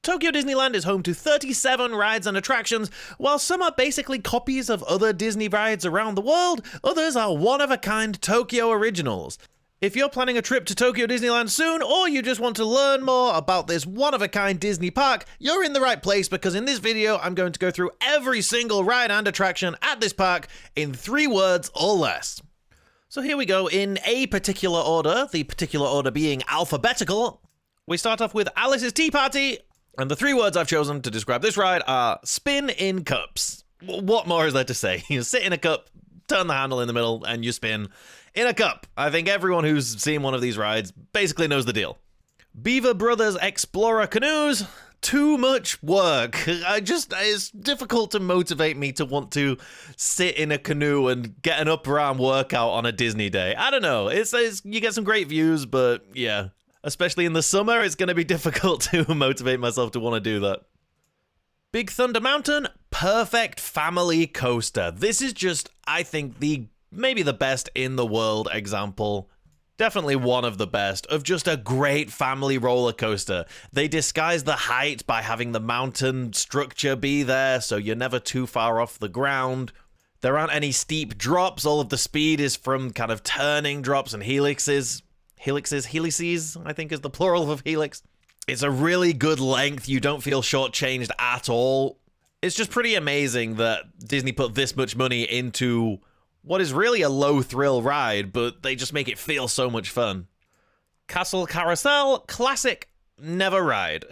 Tokyo Disneyland is home to 37 rides and attractions. While some are basically copies of other Disney rides around the world, others are one-of-a-kind Tokyo originals. If you're planning a trip to Tokyo Disneyland soon, or you just want to learn more about this one-of-a-kind Disney park, you're in the right place, because in this video, I'm going to go through every single ride and attraction at this park in 3 words or less. So here we go in a particular order, the particular order being alphabetical. We start off with Alice's Tea Party, and the 3 words I've chosen to describe this ride are spin in cups. What more is there to say? You sit in a cup, turn the handle in the middle, and you spin in a cup. I think everyone who's seen one of these rides basically knows the deal. Beaver Brothers Explorer Canoes. Too much work. It's difficult to motivate me to want to sit in a canoe and get an upper arm workout on a Disney day. I don't know. It's you get some great views, but yeah, especially in the summer, it's going to be difficult to motivate myself to want to do that. Big Thunder Mountain, perfect family coaster. This is just, I think, maybe the best in the world example. Definitely one of the best of just a great family roller coaster. They disguise the height by having the mountain structure be there, so you're never too far off the ground. There aren't any steep drops. All of the speed is from kind of turning drops and helices, I think is the plural of helix. It's a really good length. You don't feel shortchanged at all. It's just pretty amazing that Disney put this much money into what is really a low-thrill ride, but they just make it feel so much fun. Castle Carousel, classic, never ride.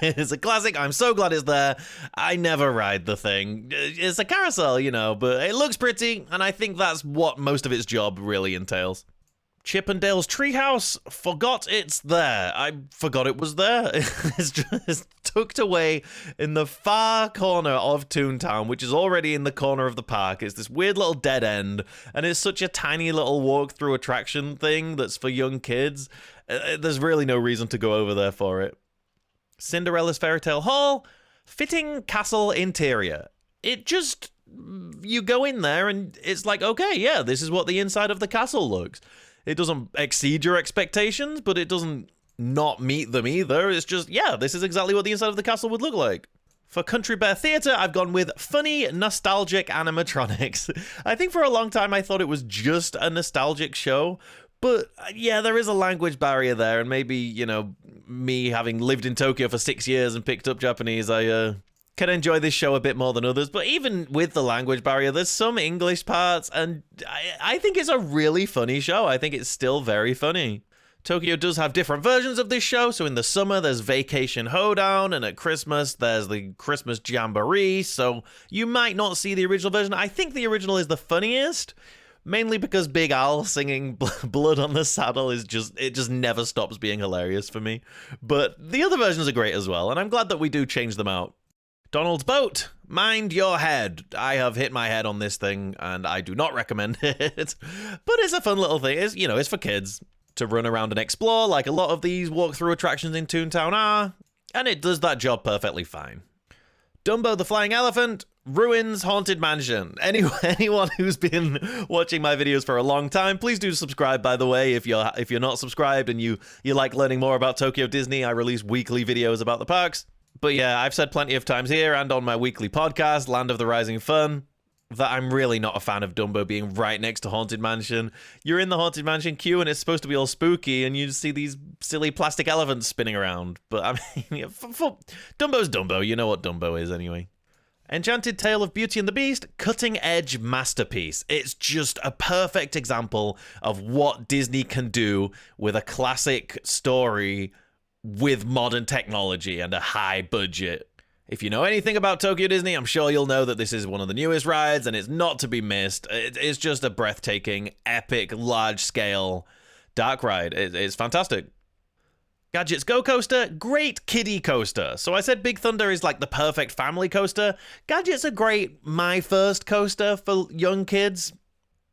It's a classic, I'm so glad it's there. I never ride the thing. It's a carousel, you know, but it looks pretty, and I think that's what most of its job really entails. Chip 'n Dale's Treehouse, forgot it's there. I forgot it was there. It's just tucked away in the far corner of Toontown, which is already in the corner of the park. It's this weird little dead end, and it's such a tiny little walk-through attraction thing that's for young kids. There's really no reason to go over there for it. Cinderella's Fairy Tale Hall, fitting castle interior. It just, you go in there and it's like, okay, yeah, this is what the inside of the castle looks. It doesn't exceed your expectations, but it doesn't not meet them either. It's just, yeah, this is exactly what the inside of the castle would look like. For Country Bear Theatre, I've gone with funny, nostalgic animatronics. I think for a long time I thought it was just a nostalgic show, but yeah, there is a language barrier there, and maybe, you know, me having lived in Tokyo for 6 years and picked up Japanese, I can enjoy this show a bit more than others. But even with the language barrier, there's some English parts, and I think it's a really funny show. I think it's still very funny. Tokyo does have different versions of this show. So in the summer, there's Vacation Hoedown, and at Christmas, there's the Christmas Jamboree. So you might not see the original version. I think the original is the funniest, mainly because Big Al singing Blood on the Saddle is it just never stops being hilarious for me. But the other versions are great as well, and I'm glad that we do change them out. Donald's Boat, mind your head. I have hit my head on this thing, and I do not recommend it. But it's a fun little thing. It's for kids to run around and explore, like a lot of these walk-through attractions in Toontown are, and it does that job perfectly fine. Dumbo the Flying Elephant, ruins Haunted Mansion. Anyone who's been watching my videos for a long time, please do subscribe, by the way, if you're not subscribed and you like learning more about Tokyo Disney. I release weekly videos about the parks. But yeah, I've said plenty of times here and on my weekly podcast, Land of the Rising Fun, that I'm really not a fan of Dumbo being right next to Haunted Mansion. You're in the Haunted Mansion queue and it's supposed to be all spooky, and you see these silly plastic elephants spinning around. But I mean, Dumbo's Dumbo. You know what Dumbo is anyway. Enchanted Tale of Beauty and the Beast, cutting-edge masterpiece. It's just a perfect example of what Disney can do with a classic story with modern technology and a high budget. If you know anything about Tokyo Disney, I'm sure you'll know that this is one of the newest rides, and it's not to be missed. It's just a breathtaking, epic, large-scale dark ride. It's fantastic. Gadget's Go Coaster, great kiddie coaster. So I said Big Thunder is like the perfect family coaster. Gadget's a great my first coaster for young kids.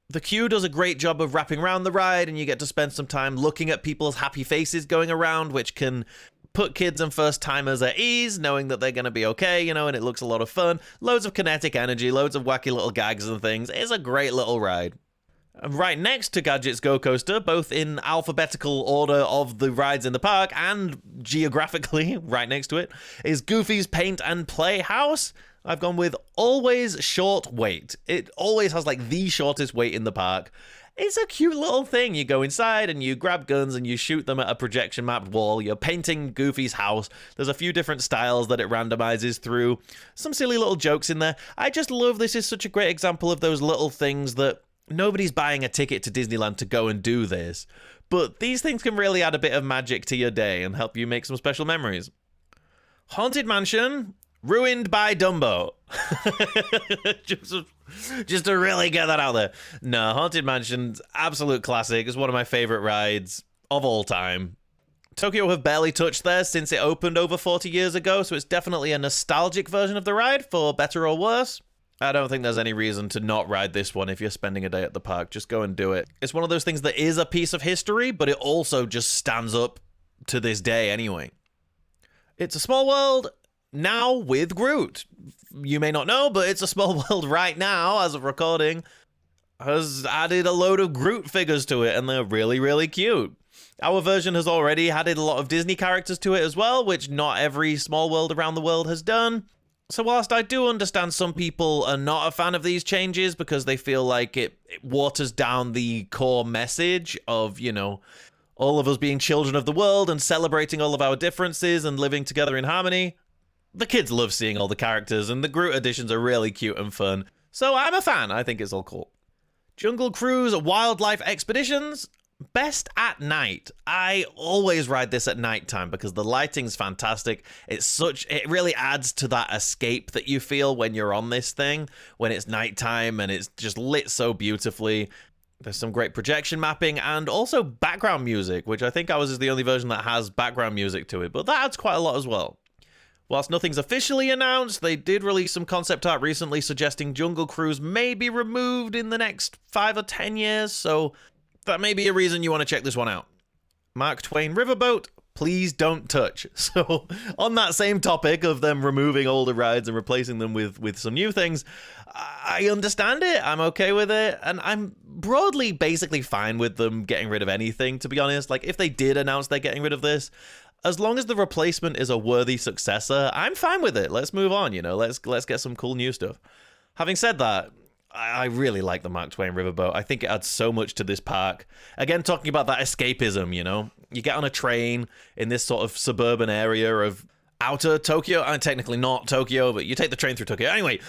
The queue does a great job of wrapping around the ride, and you get to spend some time looking at people's happy faces going around, which can put kids and first-timers at ease, knowing that they're going to be okay, you know, and it looks a lot of fun. Loads of kinetic energy, loads of wacky little gags and things. It's a great little ride. Right next to Gadget's Go Coaster, both in alphabetical order of the rides in the park and geographically right next to it, is Goofy's Paint and Play House. I've gone with always short wait. It always has like the shortest wait in the park. It's a cute little thing. You go inside and you grab guns and you shoot them at a projection mapped wall. You're painting Goofy's house. There's a few different styles that it randomizes through. Some silly little jokes in there. I just love this is such a great example of those little things that nobody's buying a ticket to Disneyland to go and do this. But these things can really add a bit of magic to your day and help you make some special memories. Haunted Mansion, ruined by Dumbo. just to really get that out there. No, Haunted Mansion's absolute classic. It's one of my favorite rides of all time. Tokyo have barely touched theirs since it opened over 40 years ago, so it's definitely a nostalgic version of the ride, for better or worse. I don't think there's any reason to not ride this one if you're spending a day at the park. Just go and do it. It's one of those things that is a piece of history, but it also just stands up to this day anyway. It's a Small World, now with Groot. You may not know, but It's a Small World right now, as of recording, has added a load of Groot figures to it, and they're really, really cute. Our version has already added a lot of Disney characters to it as well, which not every Small World around the world has done. So whilst I do understand some people are not a fan of these changes because they feel like it waters down the core message of, you know, all of us being children of the world and celebrating all of our differences and living together in harmony, the kids love seeing all the characters, and the Groot editions are really cute and fun. So I'm a fan. I think it's all cool. Jungle Cruise Wildlife Expeditions, best at night. I always ride this at nighttime because the lighting's fantastic. It really adds to that escape that you feel when you're on this thing, when it's nighttime and it's just lit so beautifully. There's some great projection mapping and also background music, which I think ours is the only version that has background music to it, but that adds quite a lot as well. Whilst nothing's officially announced, they did release some concept art recently suggesting Jungle Cruise may be removed in the next 5 or 10 years, so that may be a reason you want to check this one out. Mark Twain Riverboat, please don't touch. So on that same topic of them removing older rides and replacing them with some new things, I understand it. I'm okay with it. And I'm broadly basically fine with them getting rid of anything, to be honest. Like, if they did announce they're getting rid of this, as long as the replacement is a worthy successor, I'm fine with it. Let's move on, you know. Let's get some cool new stuff. Having said that, I really like the Mark Twain Riverboat. I think it adds so much to this park. Again, talking about that escapism, you know? You get on a train in this sort of suburban area of outer Tokyo. And technically not Tokyo, but you take the train through Tokyo. Anyway,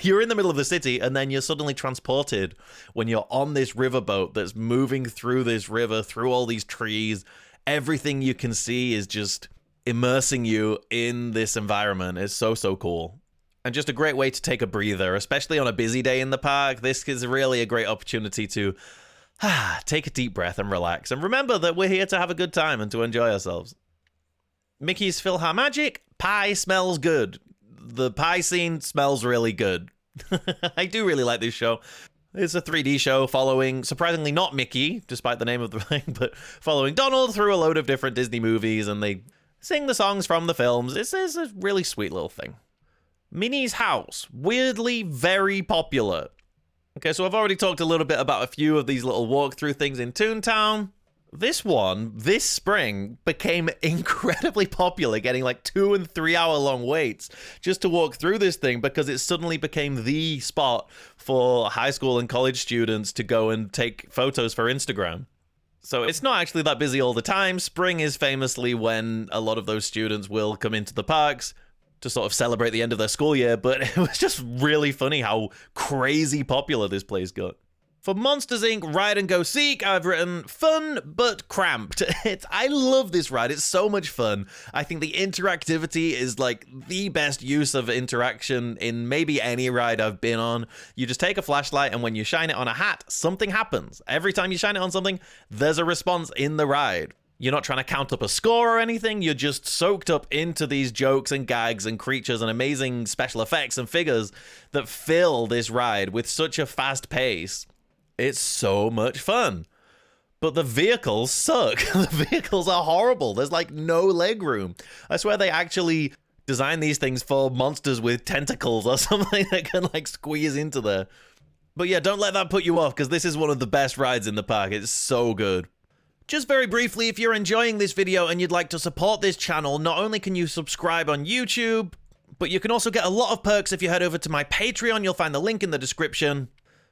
you're in the middle of the city, and then you're suddenly transported when you're on this riverboat that's moving through this river, through all these trees. Everything you can see is just immersing you in this environment. It's so, so cool. And just a great way to take a breather, especially on a busy day in the park. This is really a great opportunity to take a deep breath and relax. And remember that we're here to have a good time and to enjoy ourselves. Mickey's PhilharMagic, pie smells good. The pie scene smells really good. I do really like this show. It's a 3D show following, surprisingly not Mickey, despite the name of the thing, but following Donald through a load of different Disney movies, and they sing the songs from the films. It's a really sweet little thing. Minnie's House, weirdly very popular. Okay, so I've already talked a little bit about a few of these little walkthrough things in Toontown. This one, this spring, became incredibly popular, getting like 2 and 3 hour long waits just to walk through this thing because it suddenly became the spot for high school and college students to go and take photos for Instagram. So it's not actually that busy all the time. Spring is famously when a lot of those students will come into the parks to sort of celebrate the end of their school year, but it was just really funny how crazy popular this place got. For Monsters, Inc. Ride and Go Seek, I've written fun but cramped. I love this ride. It's so much fun. I think the interactivity is like the best use of interaction in maybe any ride I've been on. You just take a flashlight, and when you shine it on a hat, something happens. Every time you shine it on something, there's a response in the ride. You're not trying to count up a score or anything. You're just soaked up into these jokes and gags and creatures and amazing special effects and figures that fill this ride with such a fast pace. It's so much fun. But the vehicles suck. The vehicles are horrible. There's like no leg room. I swear they actually designed these things for monsters with tentacles or something that can like squeeze into there. But yeah, don't let that put you off, because this is one of the best rides in the park. It's so good. Just very briefly, if you're enjoying this video and you'd like to support this channel, not only can you subscribe on YouTube, but you can also get a lot of perks if you head over to my Patreon. You'll find the link in the description.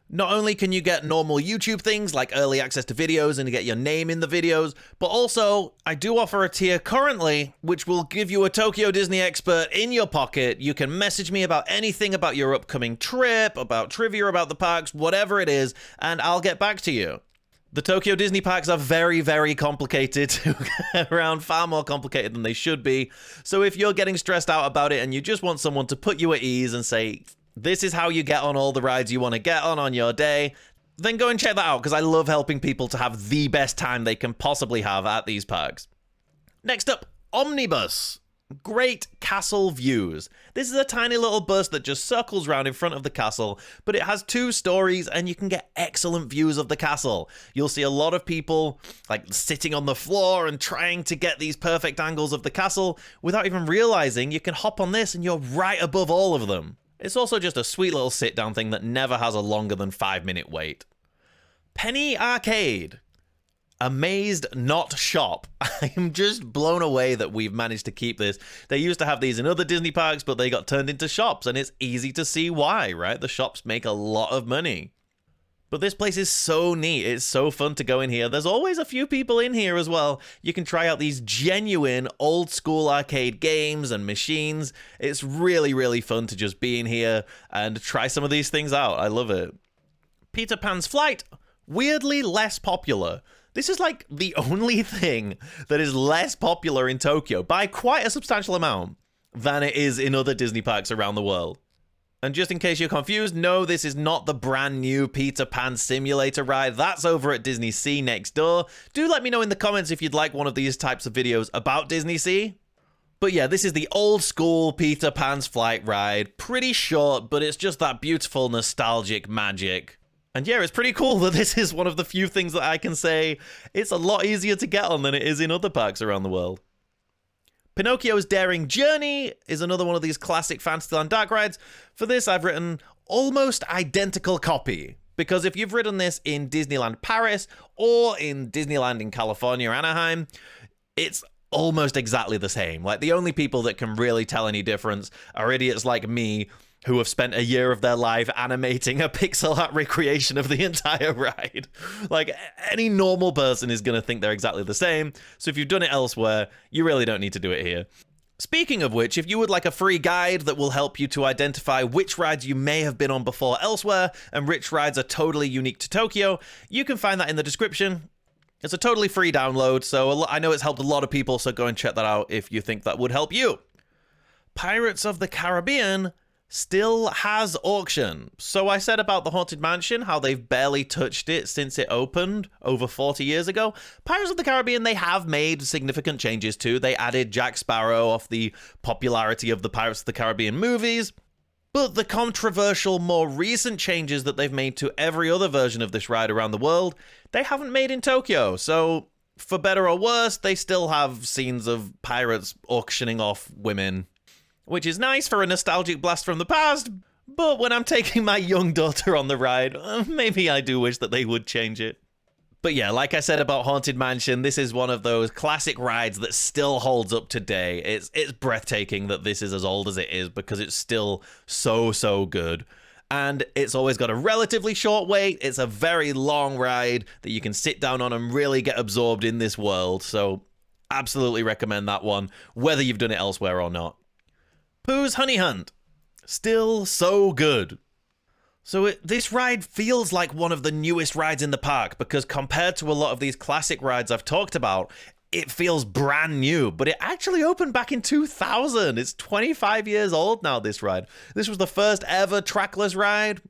Not only can you get normal YouTube things like early access to videos and get your name in the videos, but also I do offer a tier currently which will give you a Tokyo Disney expert in your pocket. You can message me about anything about your upcoming trip, about trivia about the parks, whatever it is, and I'll get back to you. The Tokyo Disney parks are very, very complicated to get around, far more complicated than they should be. So if you're getting stressed out about it and you just want someone to put you at ease and say, this is how you get on all the rides you want to get on your day, then go and check that out, because I love helping people to have the best time they can possibly have at these parks. Next up, Omnibus. Great castle views. This is a tiny little bus that just circles around in front of the castle, but it has 2 stories and you can get excellent views of the castle. You'll see a lot of people like sitting on the floor and trying to get these perfect angles of the castle without even realizing you can hop on this and you're right above all of them. It's also just a sweet little sit-down thing that never has a longer than 5-minute wait. Penny Arcade. Amazed Not Shop. I am just blown away that we've managed to keep this. They used to have these in other Disney parks, but they got turned into shops, and it's easy to see why, right? The shops make a lot of money. But this place is so neat. It's so fun to go in here. There's always a few people in here as well. You can try out these genuine old school arcade games and machines. It's really, really fun to just be in here and try some of these things out. I love it. Peter Pan's Flight, weirdly less popular. This is like the only thing that is less popular in Tokyo by quite a substantial amount than it is in other Disney parks around the world. And just in case you're confused, no, this is not the brand new Peter Pan simulator ride. That's over at Disney Sea next door. Do let me know in the comments if you'd like one of these types of videos about Disney Sea. But yeah, this is the old school Peter Pan's Flight ride. Pretty short, but it's just that beautiful nostalgic magic. And yeah, it's pretty cool that this is one of the few things that I can say it's a lot easier to get on than it is in other parks around the world. Pinocchio's Daring Journey is another one of these classic Fantasyland dark rides. For this, I've written almost identical copy, because if you've ridden this in Disneyland Paris or in Disneyland in California or Anaheim, it's almost exactly the same. Like, the only people that can really tell any difference are idiots like me who have spent a year of their life animating a pixel art recreation of the entire ride. Like, any normal person is going to think they're exactly the same, so if you've done it elsewhere, you really don't need to do it here. Speaking of which, if you would like a free guide that will help you to identify which rides you may have been on before elsewhere, and which rides are totally unique to Tokyo, you can find that in the description. It's a totally free download, so I know it's helped a lot of people, so go and check that out if you think that would help you. Pirates of the Caribbean still has auction. So I said about the Haunted Mansion, how they've barely touched it since it opened over 40 years ago. Pirates of the Caribbean, they have made significant changes too. They added Jack Sparrow off the popularity of the Pirates of the Caribbean movies. But the controversial, more recent changes that they've made to every other version of this ride around the world, they haven't made in Tokyo. So for better or worse, they still have scenes of pirates auctioning off women, which is nice for a nostalgic blast from the past, but when I'm taking my young daughter on the ride, maybe I do wish that they would change it. But yeah, like I said about Haunted Mansion, this is one of those classic rides that still holds up today. It's breathtaking that this is as old as it is, because it's still so good. And it's always got a relatively short wait. It's a very long ride that you can sit down on and really get absorbed in this world. So absolutely recommend that one, whether you've done it elsewhere or not. Pooh's Honey Hunt, still so good. So this ride feels like one of the newest rides in the park, because compared to a lot of these classic rides I've talked about, it feels brand new, but it actually opened back in 2000. It's 25 years old now, this ride. This was the first ever trackless ride,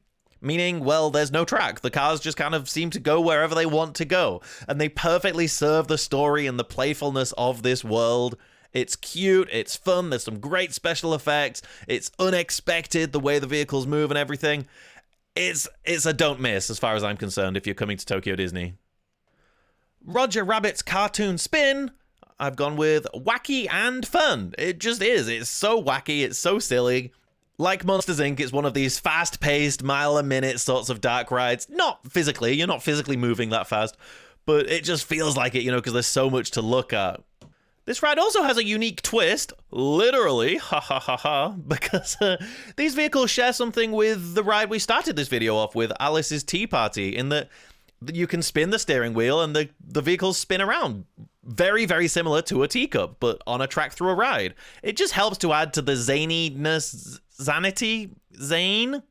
meaning, well, there's no track. The cars just kind of seem to go wherever they want to go, and they perfectly serve the story and the playfulness of this world. It's cute, it's fun, there's some great special effects, it's unexpected the way the vehicles move and everything. It's a don't miss as far as I'm concerned if you're coming to Tokyo Disney. Roger Rabbit's Cartoon Spin, I've gone with wacky and fun. It just is. It's so wacky, it's so silly. Like Monsters, Inc., it's one of these fast-paced, mile-a-minute sorts of dark rides. Not physically, you're not physically moving that fast, but it just feels like it, you know, because there's so much to look at. This ride also has a unique twist, literally, ha ha ha ha, because these vehicles share something with the ride we started this video off with, Alice's Tea Party, in that you can spin the steering wheel and the vehicles spin around. Very, very similar to a teacup, but on a track through a ride. It just helps to add to the zaniness, zane?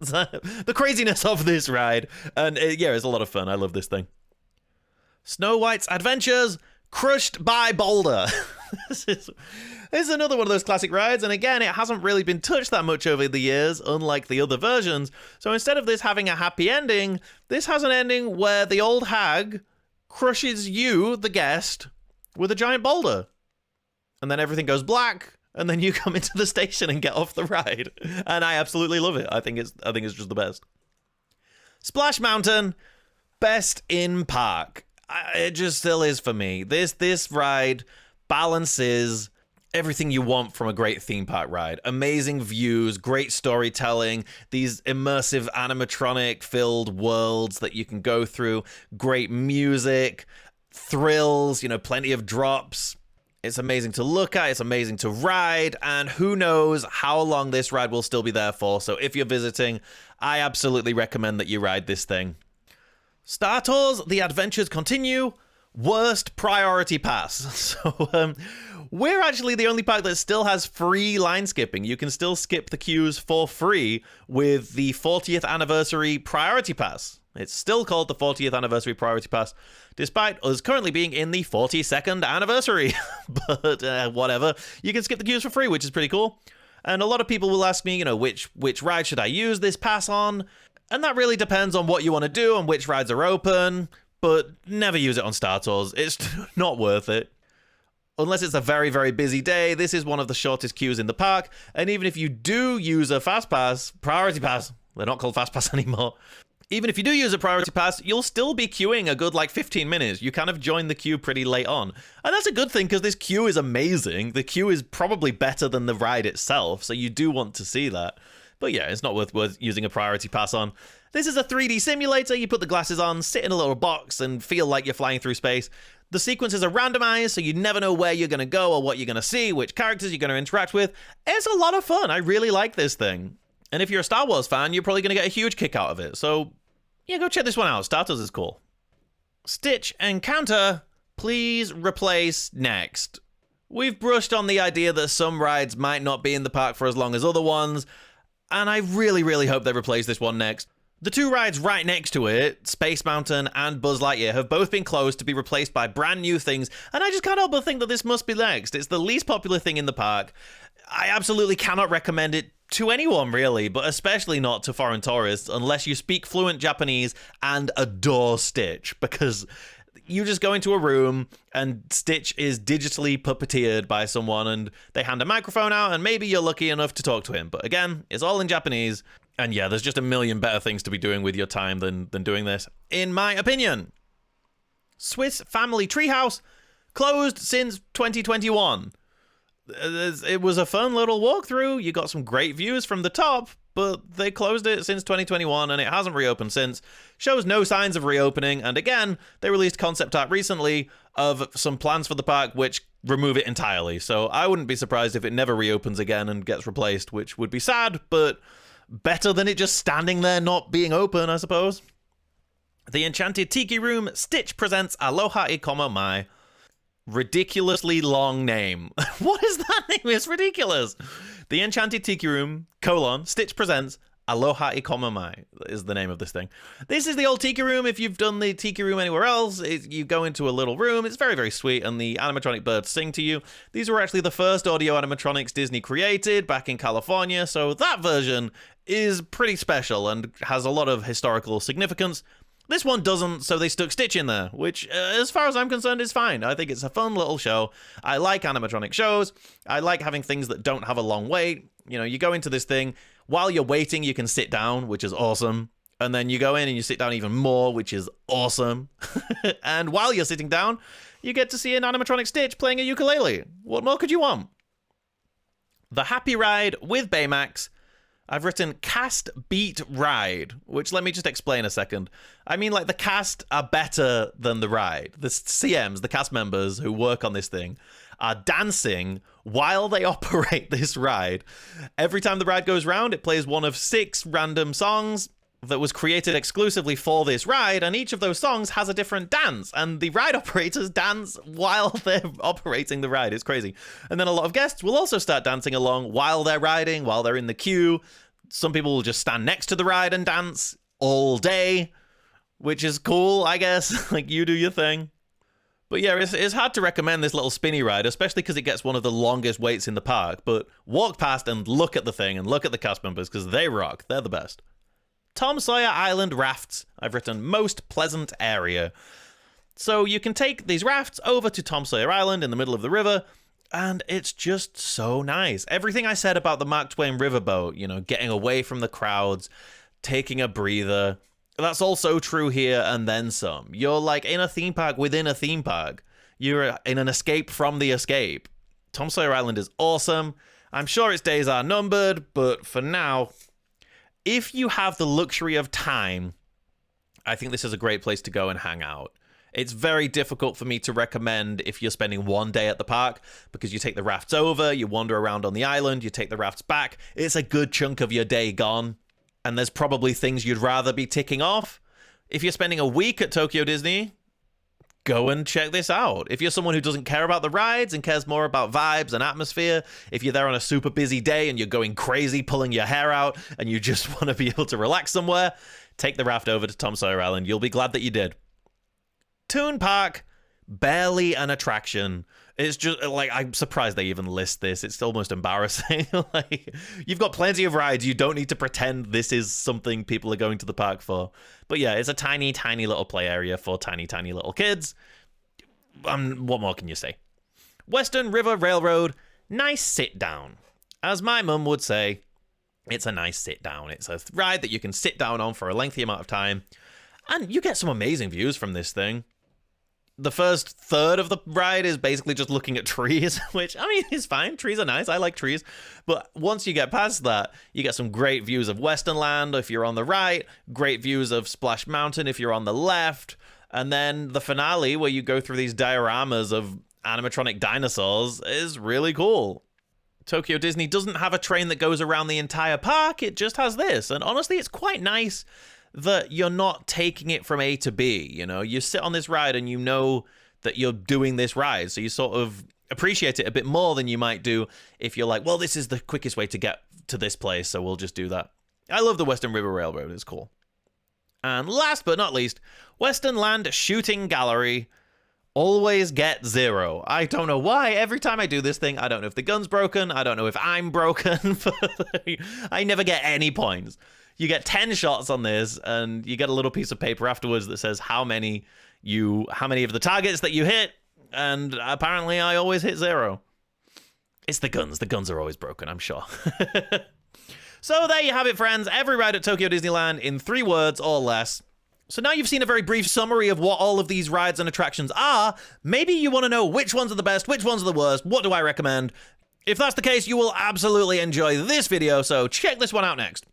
The craziness of this ride. And yeah, it's a lot of fun. I love this thing. Snow White's Adventures Crushed by Boulder. This is another one of those classic rides, and again, it hasn't really been touched that much over the years, unlike the other versions. So instead of this having a happy ending, this has an ending where the old hag crushes you, the guest, with a giant boulder. And then everything goes black, and then you come into the station and get off the ride. And I absolutely love it. I think it's just the best. Splash Mountain, best in park. It just still is for me. This ride balances everything you want from a great theme park ride. Amazing views, great storytelling, these immersive animatronic filled worlds that you can go through, great music, thrills, you know, plenty of drops. It's amazing to look at, it's amazing to ride, and who knows how long this ride will still be there for. So if you're visiting, I absolutely recommend that you ride this thing. Star Tours, The Adventures Continue, worst priority pass. So we're actually the only park that still has free line skipping. You can still skip the queues for free with the 40th anniversary priority pass. It's still called the 40th anniversary priority pass, despite us currently being in the 42nd anniversary. But whatever, you can skip the queues for free, which is pretty cool. And a lot of people will ask me, you know, which ride should I use this pass on? And that really depends on what you want to do and which rides are open, but never use it on Star Tours. It's not worth it. Unless it's a very, very busy day, this is one of the shortest queues in the park, and even if you do use a Fast Pass, Priority Pass, they're not called Fast Pass anymore, even if you do use a Priority Pass, you'll still be queuing a good, 15 minutes. You kind of join the queue pretty late on. And that's a good thing, because this queue is amazing. The queue is probably better than the ride itself, so you do want to see that. But yeah, it's not worth using a priority pass on. This is a 3D simulator. You put the glasses on, sit in a little box, and feel like you're flying through space. The sequences are randomized, so you never know where you're going to go or what you're going to see, which characters you're going to interact with. It's a lot of fun. I really like this thing. And if you're a Star Wars fan, you're probably going to get a huge kick out of it. So yeah, go check this one out. Star Tours is cool. Stitch Encounter, please replace next. We've brushed on the idea that some rides might not be in the park for as long as other ones, and I really, really hope they replace this one next. The two rides right next to it, Space Mountain and Buzz Lightyear, have both been closed to be replaced by brand new things, and I just can't help but think that this must be next. It's the least popular thing in the park. I absolutely cannot recommend it to anyone, really, but especially not to foreign tourists, unless you speak fluent Japanese and adore Stitch, because you just go into a room and Stitch is digitally puppeteered by someone and they hand a microphone out and maybe you're lucky enough to talk to him. But again, it's all in Japanese. And yeah, there's just a million better things to be doing with your time than doing this, in my opinion. Swiss Family Treehouse, closed since 2021. It was a fun little walkthrough. You got some great views from the top, but they closed it since 2021 and it hasn't reopened since. Shows no signs of reopening, and again, they released concept art recently of some plans for the park which remove it entirely. So I wouldn't be surprised if it never reopens again and gets replaced, which would be sad, but better than it just standing there not being open, I suppose. The Enchanted Tiki Room, Stitch presents Aloha Ikoma Mai. Ridiculously long name. What is that name? It's ridiculous. The Enchanted Tiki Room, Stitch presents Aloha Ikoma Mai is the name of this thing. This is the old Tiki Room. If you've done the Tiki Room anywhere else, you go into a little room. It's very, very sweet, and the animatronic birds sing to you. These were actually the first audio animatronics Disney created back in California, so that version is pretty special and has a lot of historical significance. This one doesn't, so they stuck Stitch in there, which, as far as I'm concerned, is fine. I think it's a fun little show. I like animatronic shows. I like having things that don't have a long wait. You know, you go into this thing, while you're waiting, you can sit down, which is awesome. And then you go in and you sit down even more, which is awesome. And while you're sitting down, you get to see an animatronic Stitch playing a ukulele. What more could you want? The Happy Ride with Baymax, I've written cast beat ride, which let me just explain a second. I mean, like, the cast are better than the ride. The CMs, the cast members who work on this thing, are dancing while they operate this ride. Every time the ride goes round, it plays one of 6 random songs that was created exclusively for this ride, and each of those songs has a different dance, and the ride operators dance while they're operating the ride. It's crazy. And then a lot of guests will also start dancing along while they're riding, while they're in the queue. Some people will just stand next to the ride and dance all day, which is cool, I guess. Like, you do your thing. But yeah, it's hard to recommend this little spinny ride, especially because it gets one of the longest waits in the park. But walk past and look at the thing and look at the cast members, because they rock. They're the best. Tom Sawyer Island rafts. I've written most pleasant area. So you can take these rafts over to Tom Sawyer Island in the middle of the river, and it's just so nice. Everything I said about the Mark Twain Riverboat, you know, getting away from the crowds, taking a breather, that's also true here, and then some. You're like in a theme park within a theme park. You're in an escape from the escape. Tom Sawyer Island is awesome. I'm sure its days are numbered, but for now, if you have the luxury of time, I think this is a great place to go and hang out. It's very difficult for me to recommend if you're spending one day at the park, because you take the rafts over, you wander around on the island, you take the rafts back. It's a good chunk of your day gone, and there's probably things you'd rather be ticking off. If you're spending a week at Tokyo Disney, go and check this out. If you're someone who doesn't care about the rides and cares more about vibes and atmosphere, if you're there on a super busy day and you're going crazy, pulling your hair out, and you just want to be able to relax somewhere, take the raft over to Tom Sawyer Island. You'll be glad that you did. Toon Park, barely an attraction. It's just, like, I'm surprised they even list this. It's almost embarrassing. Like, you've got plenty of rides. You don't need to pretend this is something people are going to the park for. But yeah, it's a tiny, tiny little play area for tiny, tiny little kids. What more can you say? Western River Railroad, nice sit down. As my mum would say, it's a nice sit down. It's a ride that you can sit down on for a lengthy amount of time. And you get some amazing views from this thing. The first third of the ride is basically just looking at trees, which, I mean, is fine. Trees are nice. I like trees. But once you get past that, you get some great views of Western Land if you're on the right, great views of Splash Mountain if you're on the left, and then the finale where you go through these dioramas of animatronic dinosaurs is really cool. Tokyo Disney doesn't have a train that goes around the entire park. It just has this. And honestly, it's quite nice that you're not taking it from A to B, you know? You sit on this ride and you know that you're doing this ride, so you sort of appreciate it a bit more than you might do if you're like, well, this is the quickest way to get to this place, so we'll just do that. I love the Western River Railroad. It's cool. And last but not least, Western Land Shooting Gallery. Always get 0. I don't know why. Every time I do this thing, I don't know if the gun's broken. I don't know if I'm broken. I never get any points. You get 10 shots on this, and you get a little piece of paper afterwards that says how many of the targets that you hit, and apparently I always hit 0. It's the guns. The guns are always broken, I'm sure. So there you have it, friends. Every ride at Tokyo Disneyland in 3 words or less. So now you've seen a very brief summary of what all of these rides and attractions are. Maybe you want to know which ones are the best, which ones are the worst, what do I recommend? If that's the case, you will absolutely enjoy this video, so check this one out next.